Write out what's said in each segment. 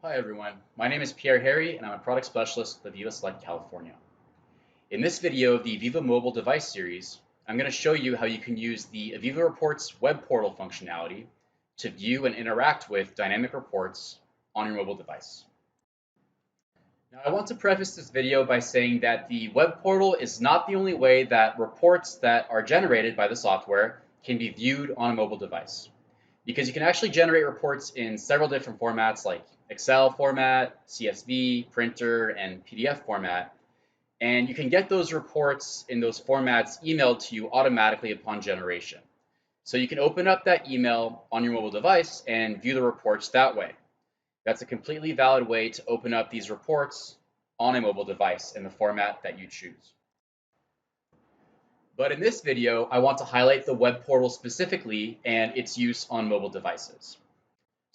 Hi everyone, my name is Pierre and I'm a product specialist with AVEVA Select California. In this video of the AVEVA Mobile Device Series, I'm going to show you how you can use the AVEVA Reports Web Portal functionality to view and interact with dynamic reports on your mobile device. Now, I want to preface this video by saying that the web portal is not the only way that reports that are generated by the software can be viewed on a mobile device, because you can actually generate reports in several different formats like Excel format, CSV, printer, and PDF format. And you can get those reports in those formats emailed to you automatically upon generation. So you can open up that email on your mobile device and view the reports that way. That's a completely valid way to open up these reports on a mobile device in the format that you choose. But in this video, I want to highlight the web portal specifically and its use on mobile devices.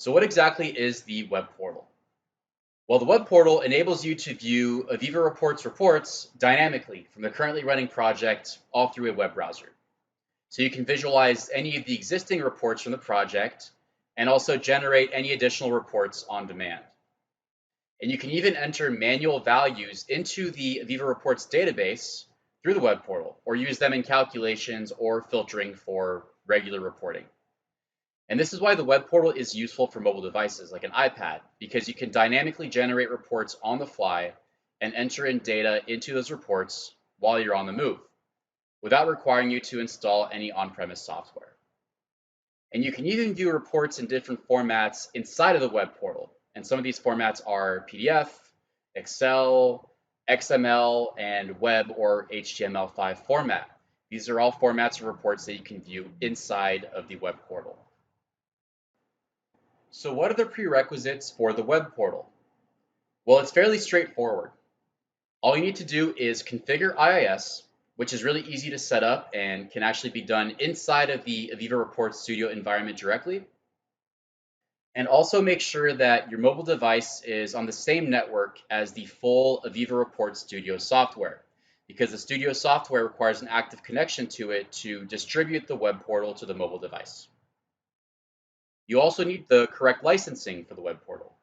So what exactly is the web portal? Well, the web portal enables you to view AVEVA reports dynamically from the currently running project all through a web browser. So you can visualize any of the existing reports from the project and also generate any additional reports on demand. And you can even enter manual values into the AVEVA Reports database through the web portal, or use them in calculations or filtering for regular reporting. And this is why the web portal is useful for mobile devices like an iPad, because you can dynamically generate reports on the fly and enter in data into those reports while you're on the move, without requiring you to install any on-premise software. And you can even view reports in different formats inside of the web portal. And some of these formats are PDF, Excel, XML, and web or HTML5 format. These are all formats of reports that you can view inside of the web portal. So what are the prerequisites for the web portal? Well, it's fairly straightforward. All you need to do is configure IIS, which is really easy to set up and can actually be done inside of the AVEVA Reports Studio environment directly. And also make sure that your mobile device is on the same network as the full AVEVA Reports Studio software, because the Studio software requires an active connection to it to distribute the web portal to the mobile device. You also need the correct licensing for the web portal,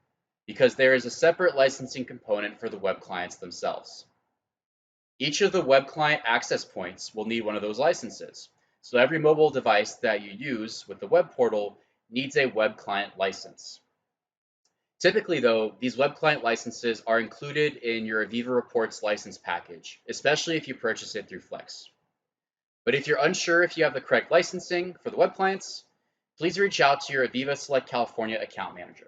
because there is a separate licensing component for the web clients themselves. Each of the web client access points will need one of those licenses. So every mobile device that you use with the web portal needs a web client license. Typically, though, these web client licenses are included in your AVEVA Reports license package, especially if you purchase it through Flex. But if you're unsure if you have the correct licensing for the web clients, please reach out to your AVEVA Select California account manager.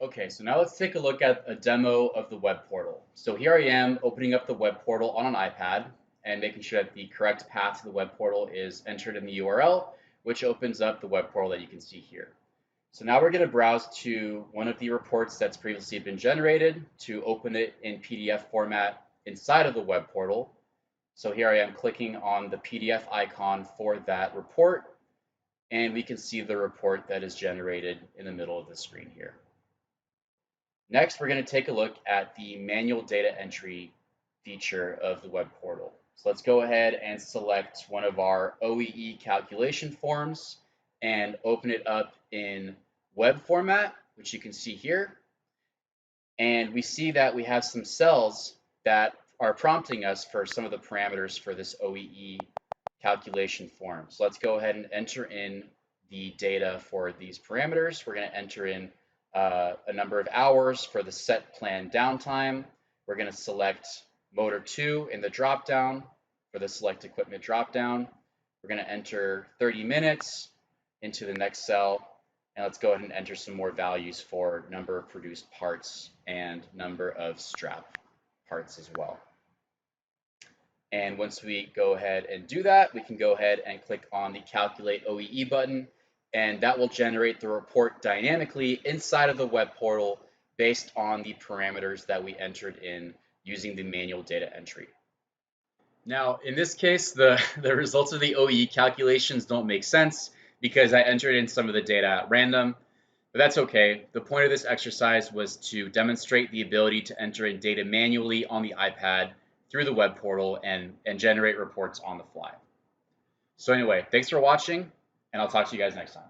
Okay, so now let's take a look at a demo of the web portal. So here I am opening up the web portal on an iPad and making sure that the correct path to the web portal is entered in the URL, which opens up the web portal that you can see here. So now we're going to browse to one of the reports that's previously been generated to open it in PDF format inside of the web portal. So here I am clicking on the PDF icon for that report, and we can see the report that is generated in the middle of the screen here. Next, we're going to take a look at the manual data entry feature of the web portal. So let's go ahead and select one of our OEE calculation forms and open it up in web format, which you can see here. And we see that we have some cells that are prompting us for some of the parameters for this OEE calculation form. So let's go ahead and enter in the data for these parameters. We're going to enter in a number of hours for the set plan downtime. We're going to select motor 2 in the dropdown for the select equipment dropdown. We're going to enter 30 minutes into the next cell. And let's go ahead and enter some more values for number of produced parts and number of strap parts as well. And once we go ahead and do that, we can go ahead and click on the Calculate OEE button, and that will generate the report dynamically inside of the web portal based on the parameters that we entered in using the manual data entry. Now, in this case, the results of the OEE calculations don't make sense because I entered in some of the data at random, but that's okay. The point of this exercise was to demonstrate the ability to enter in data manually on the iPad through the web portal and generate reports on the fly. So anyway, thanks for watching, and I'll talk to you guys next time.